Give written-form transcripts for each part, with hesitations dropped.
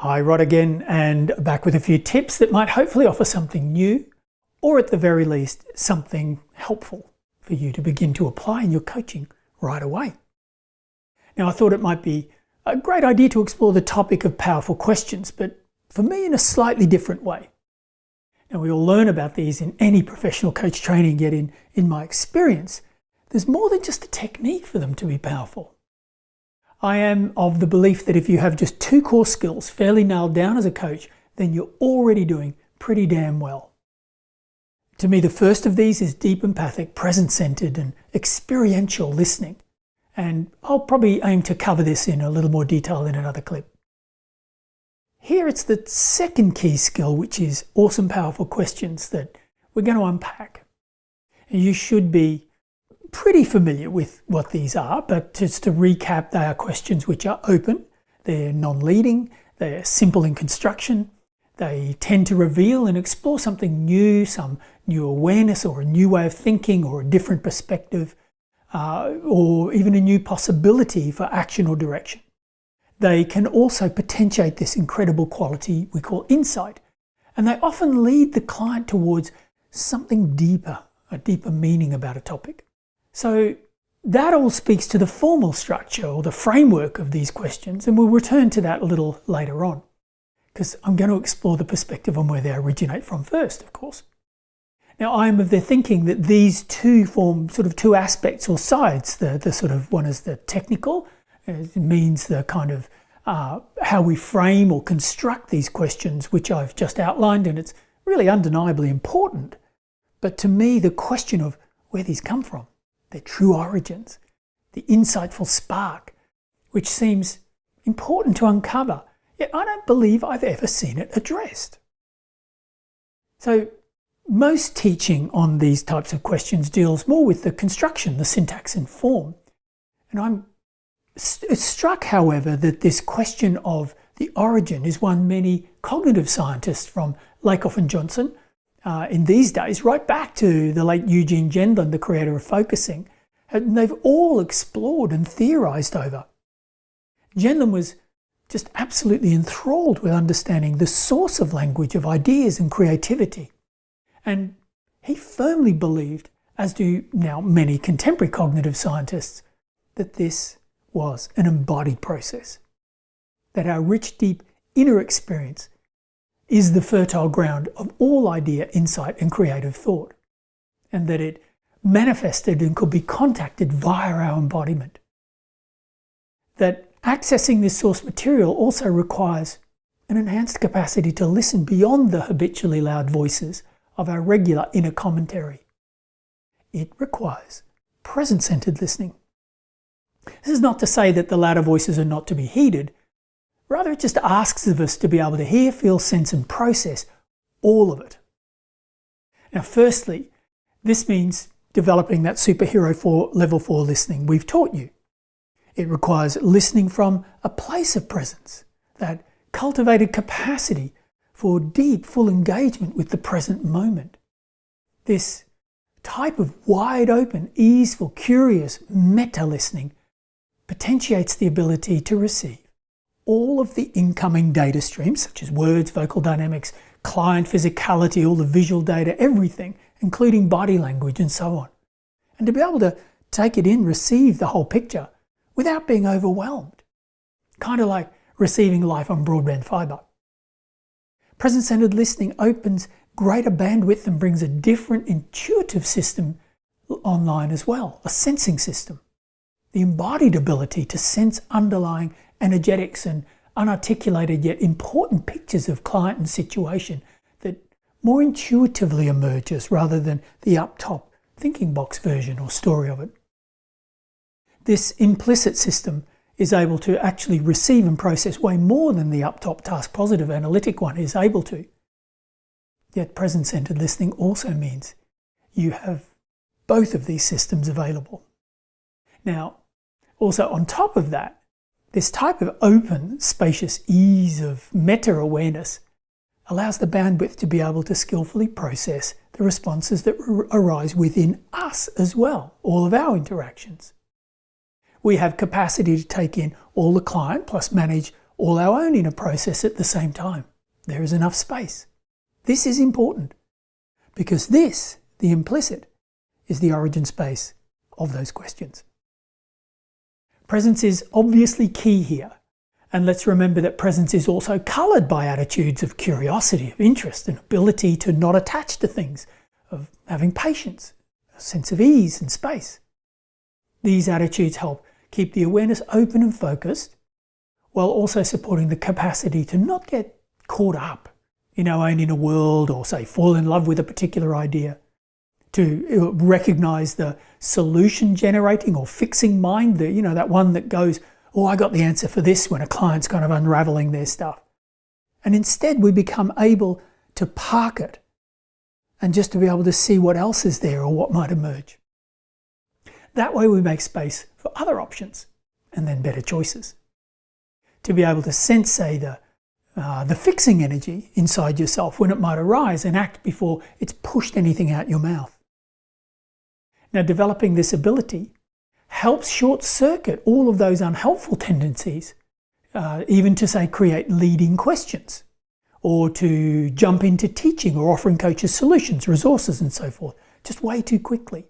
Hi, Rod again, and back with a few tips that might hopefully offer something new, or at the very least, something helpful for you to begin to apply in your coaching right away. Now, I thought it might be a great idea to explore the topic of powerful questions, but for me in a slightly different way. Now, we all learn about these in any professional coach training, yet in my experience, there's more than just a technique for them to be powerful. I am of the belief that if you have just two core skills fairly nailed down as a coach, then you're already doing pretty damn well. To me, the first of these is deep empathic, present-centered and experiential listening. And I'll probably aim to cover this in a little more detail in another clip. Here it's the second key skill, which is awesome, powerful questions that we're going to unpack. And you should be pretty familiar with what these are, but just to recap, they are questions which are open, they're non-leading, they're simple in construction, they tend to reveal and explore something new, some new awareness or a new way of thinking or a different perspective, or even a new possibility for action or direction. They can also potentiate this incredible quality we call insight, and they often lead the client towards something deeper, a deeper meaning about a topic. So that all speaks to the formal structure or the framework of these questions, and we'll return to that a little later on, because I'm going to explore the perspective on where they originate from first, of course. Now, I am of the thinking that these two form sort of two aspects or sides. The sort of one is the technical, it means the kind of how we frame or construct these questions, which I've just outlined, and it's really undeniably important. But to me, the question of where these come from, their true origins, the insightful spark, which seems important to uncover, yet I don't believe I've ever seen it addressed. So most teaching on these types of questions deals more with the construction, the syntax and form. And I'm struck, however, that this question of the origin is one many cognitive scientists from Lakoff and Johnson in these days, right back to the late Eugene Gendlin, the creator of focusing, and they've all explored and theorized over. Gendlin was just absolutely enthralled with understanding the source of language, of ideas and creativity. And he firmly believed, as do now many contemporary cognitive scientists, that this was an embodied process, that our rich, deep inner experience is the fertile ground of all idea, insight and creative thought, and that it manifested and could be contacted via our embodiment. That accessing this source material also requires an enhanced capacity to listen beyond the habitually loud voices of our regular inner commentary. It requires present-centered listening. This is not to say that the louder voices are not to be heeded. Rather, it just asks of us to be able to hear, feel, sense and process all of it. Now, firstly, this means developing that superhero for level 4 listening we've taught you. It requires listening from a place of presence, that cultivated capacity for deep, full engagement with the present moment. This type of wide open, easeful, curious meta-listening potentiates the ability to receive all of the incoming data streams, such as words, vocal dynamics, client physicality, all the visual data, everything, including body language and so on. And to be able to take it in, receive the whole picture without being overwhelmed. Kind of like receiving life on broadband fiber. Present-centered listening opens greater bandwidth and brings a different intuitive system online as well, a sensing system. The embodied ability to sense underlying energetics and unarticulated yet important pictures of client and situation that more intuitively emerges rather than the up-top thinking box version or story of it. This implicit system is able to actually receive and process way more than the up-top task-positive analytic one is able to. Yet present-centered listening also means you have both of these systems available. Now, also on top of that, this type of open, spacious ease of meta-awareness allows the bandwidth to be able to skillfully process the responses that arise within us as well, all of our interactions. We have capacity to take in all the client plus manage all our own inner process at the same time. There is enough space. This is important because this, the implicit, is the origin space of those questions. Presence is obviously key here. And let's remember that presence is also coloured by attitudes of curiosity, of interest, and ability to not attach to things, of having patience, a sense of ease and space. These attitudes help keep the awareness open and focused, while also supporting the capacity to not get caught up in our own inner world or, say, fall in love with a particular idea, to recognise the solution-generating or fixing mind, that one that goes, oh, I got the answer for this, when a client's kind of unravelling their stuff. And instead we become able to park it and just to be able to see what else is there or what might emerge. That way we make space for other options and then better choices. To be able to sense, say, the fixing energy inside yourself when it might arise and act before it's pushed anything out your mouth. Now, developing this ability helps short-circuit all of those unhelpful tendencies, even to, say, create leading questions, or to jump into teaching or offering coaches solutions, resources and so forth, just way too quickly.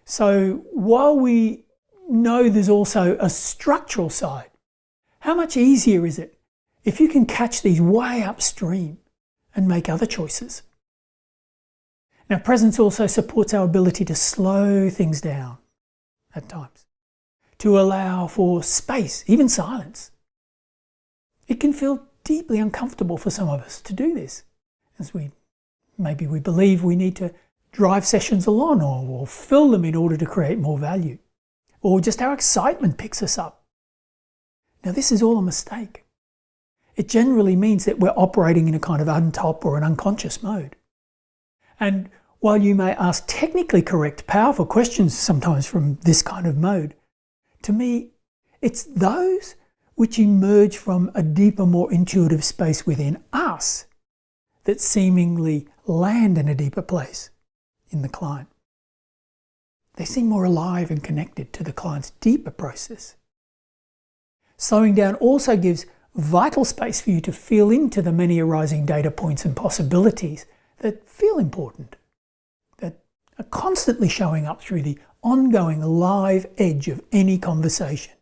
So while we know there's also a structural side, how much easier is it if you can catch these way upstream and make other choices? Now, presence also supports our ability to slow things down at times, to allow for space, even silence. It can feel deeply uncomfortable for some of us to do this, as maybe we believe we need to drive sessions along or fill them in order to create more value, or just our excitement picks us up. Now, this is all a mistake. It generally means that we're operating in a kind of untop or an unconscious mode. And while you may ask technically correct, powerful questions sometimes from this kind of mode, to me, it's those which emerge from a deeper, more intuitive space within us that seemingly land in a deeper place in the client. They seem more alive and connected to the client's deeper process. Slowing down also gives vital space for you to feel into the many arising data points and possibilities that feel important, that are constantly showing up through the ongoing live edge of any conversation.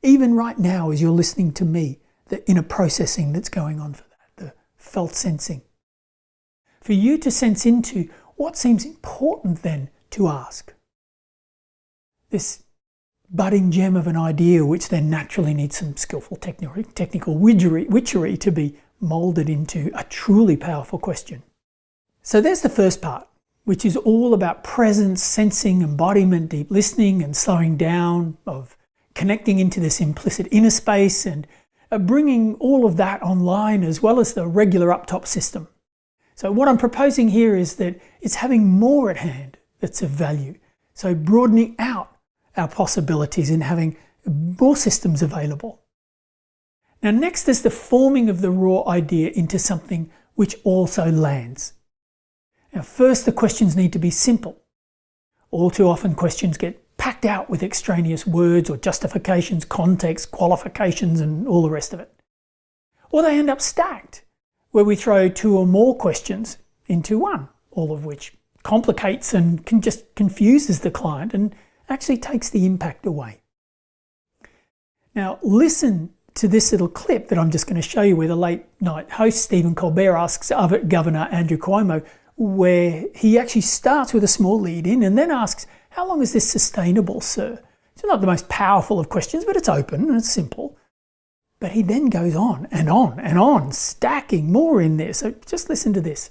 Even right now, as you're listening to me, the inner processing that's going on for that, the felt sensing. For you to sense into what seems important then to ask. This budding gem of an idea which then naturally needs some skillful technical witchery to be moulded into a truly powerful question. So there's the first part, which is all about presence, sensing, embodiment, deep listening and slowing down, of connecting into this implicit inner space and bringing all of that online as well as the regular up-top system. So what I'm proposing here is that it's having more at hand that's of value. So broadening out our possibilities and having more systems available. Now next is the forming of the raw idea into something which also lands. Now first, the questions need to be simple. All too often questions get packed out with extraneous words or justifications, context, qualifications and all the rest of it. Or they end up stacked, where we throw two or more questions into one, all of which complicates and just confuses the client and actually takes the impact away. Now listen to this little clip that I'm just going to show you, where the late night host Stephen Colbert asks Governor Andrew Cuomo, where he actually starts with a small lead in and then asks, "How long is this sustainable, sir?" It's not the most powerful of questions, but it's open and it's simple. But he then goes on and on and on, stacking more in there. So just listen to this.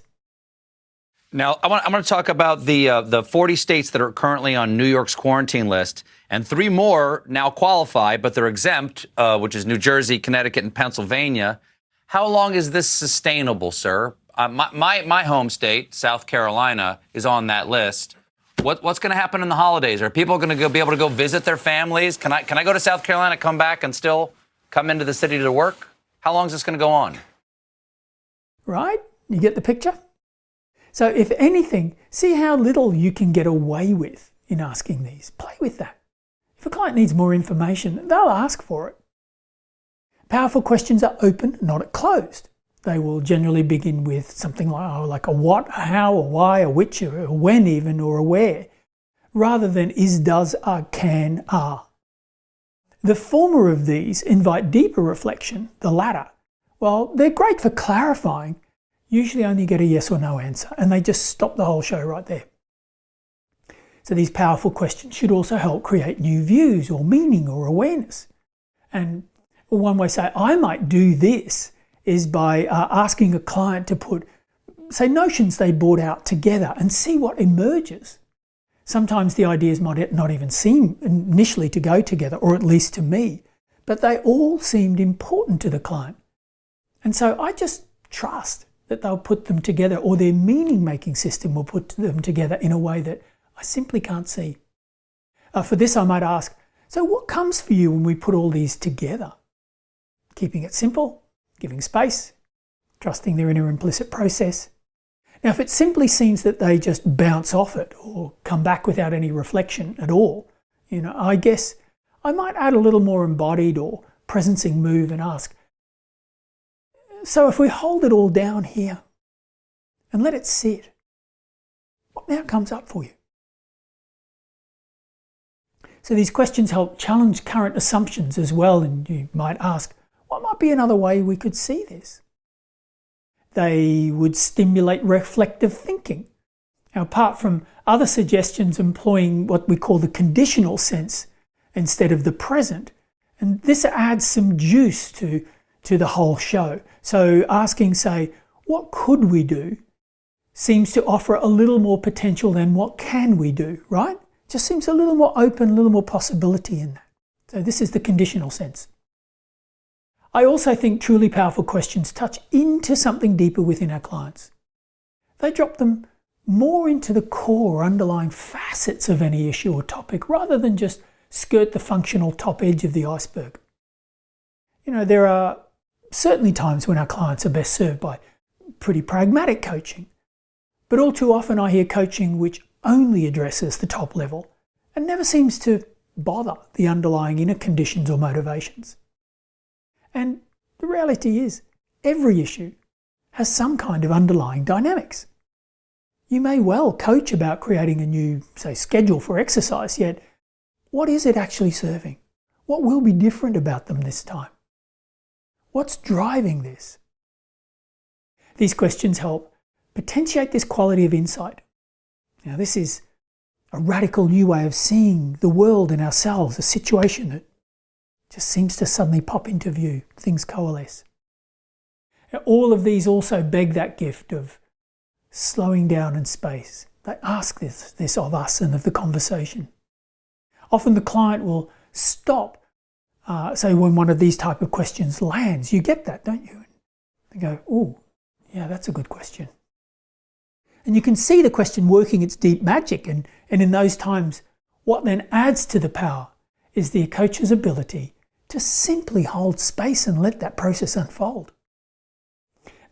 Now, I want to talk about the 40 states that are currently on New York's quarantine list, and 3 more now qualify, but they're exempt, which is New Jersey, Connecticut, and Pennsylvania. How long is this sustainable, sir? My home state, South Carolina, is on that list. What's going to happen in the holidays? Are people going to be able to go visit their families? Can I go to South Carolina, come back, and still come into the city to work? How long is this going to go on? Right? You get the picture? So if anything, see how little you can get away with in asking these. Play with that. If a client needs more information, they'll ask for it. Powerful questions are open, not closed. They will generally begin with something like a what, a how, a why, a which, a when even, or a where, rather than is, does, are, can, are. The former of these invite deeper reflection, the latter. Well, they're great for clarifying, usually only get a yes or no answer, and they just stop the whole show right there. So these powerful questions should also help create new views or meaning or awareness. And one way to say, I might do this, is by asking a client to put, say, notions they brought out together and see what emerges. Sometimes the ideas might not even seem initially to go together, or at least to me, but they all seemed important to the client. And so I just trust that they'll put them together, or their meaning-making system will put them together in a way that I simply can't see. For this, I might ask, so what comes for you when we put all these together? Keeping it simple, giving space, trusting their inner implicit process. Now, if it simply seems that they just bounce off it or come back without any reflection at all, I guess I might add a little more embodied or presencing move and ask, so if we hold it all down here and let it sit, what now comes up for you? So these questions help challenge current assumptions as well, and you might ask, what might be another way we could see this? They would stimulate reflective thinking. Now, apart from other suggestions employing what we call the conditional sense instead of the present, and this adds some juice to the whole show. So asking, say, what could we do, seems to offer a little more potential than what can we do, right? Just seems a little more open, a little more possibility in that. So this is the conditional sense. I also think truly powerful questions touch into something deeper within our clients. They drop them more into the core underlying facets of any issue or topic, rather than just skirt the functional top edge of the iceberg. There are certainly times when our clients are best served by pretty pragmatic coaching, but all too often I hear coaching which only addresses the top level and never seems to bother the underlying inner conditions or motivations. And the reality is, every issue has some kind of underlying dynamics. You may well coach about creating a new, say, schedule for exercise, yet what is it actually serving? What will be different about them this time? What's driving this? These questions help potentiate this quality of insight. Now, this is a radical new way of seeing the world and ourselves, a situation that just seems to suddenly pop into view. Things coalesce. Now, all of these also beg that gift of slowing down in space. They ask this of us and of the conversation. Often the client will stop, say when one of these type of questions lands. You get that, don't you? They go, oh, yeah, that's a good question. And you can see the question working its deep magic, and in those times, what then adds to the power is the coach's ability to simply hold space and let that process unfold.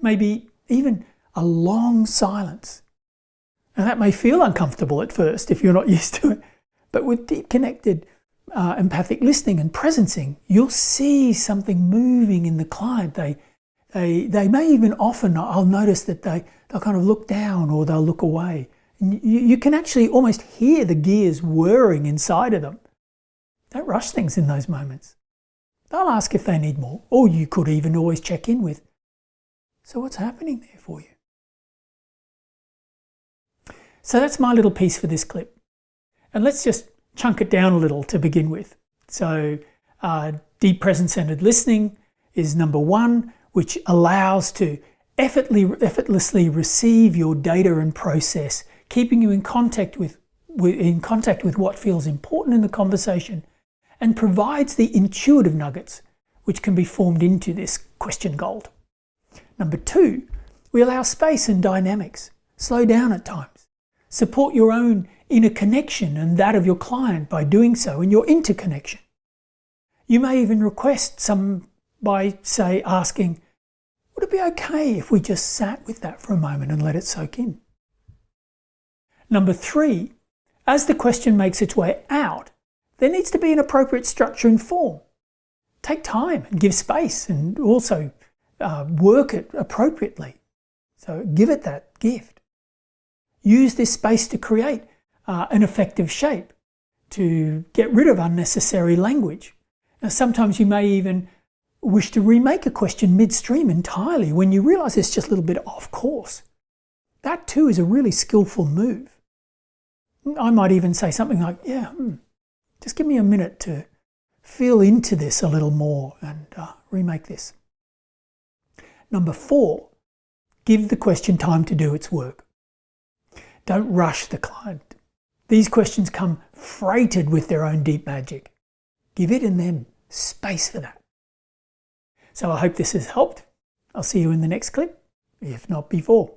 Maybe even a long silence. And that may feel uncomfortable at first if you're not used to it, but with deep connected empathic listening and presencing, you'll see something moving in the client. They may even often, I'll notice that they'll kind of look down or they'll look away. And you can actually almost hear the gears whirring inside of them. Don't rush things in those moments. They'll ask if they need more, or you could even always check in with, so what's happening there for you? So that's my little piece for this clip. And let's just chunk it down a little to begin with. So deep present-centered listening is number one, which allows to effortlessly receive your data and process, keeping you in contact with what feels important in the conversation, and provides the intuitive nuggets which can be formed into this question gold. Number two, we allow space and dynamics. Slow down at times. Support your own inner connection and that of your client by doing so, and your interconnection. You may even request some by, say, asking, would it be okay if we just sat with that for a moment and let it soak in? Number three, as the question makes its way out, there needs to be an appropriate structure and form. take time and give space, and also work it appropriately. So give it that gift. Use this space to create an effective shape, to get rid of unnecessary language. Now, sometimes you may even wish to remake a question midstream entirely when you realize it's just a little bit off course. That too is a really skillful move. I might even say something like, just give me a minute to feel into this a little more and remake this. Number 4, give the question time to do its work. Don't rush the client. These questions come freighted with their own deep magic. Give it and them space for that. So I hope this has helped. I'll see you in the next clip, if not before.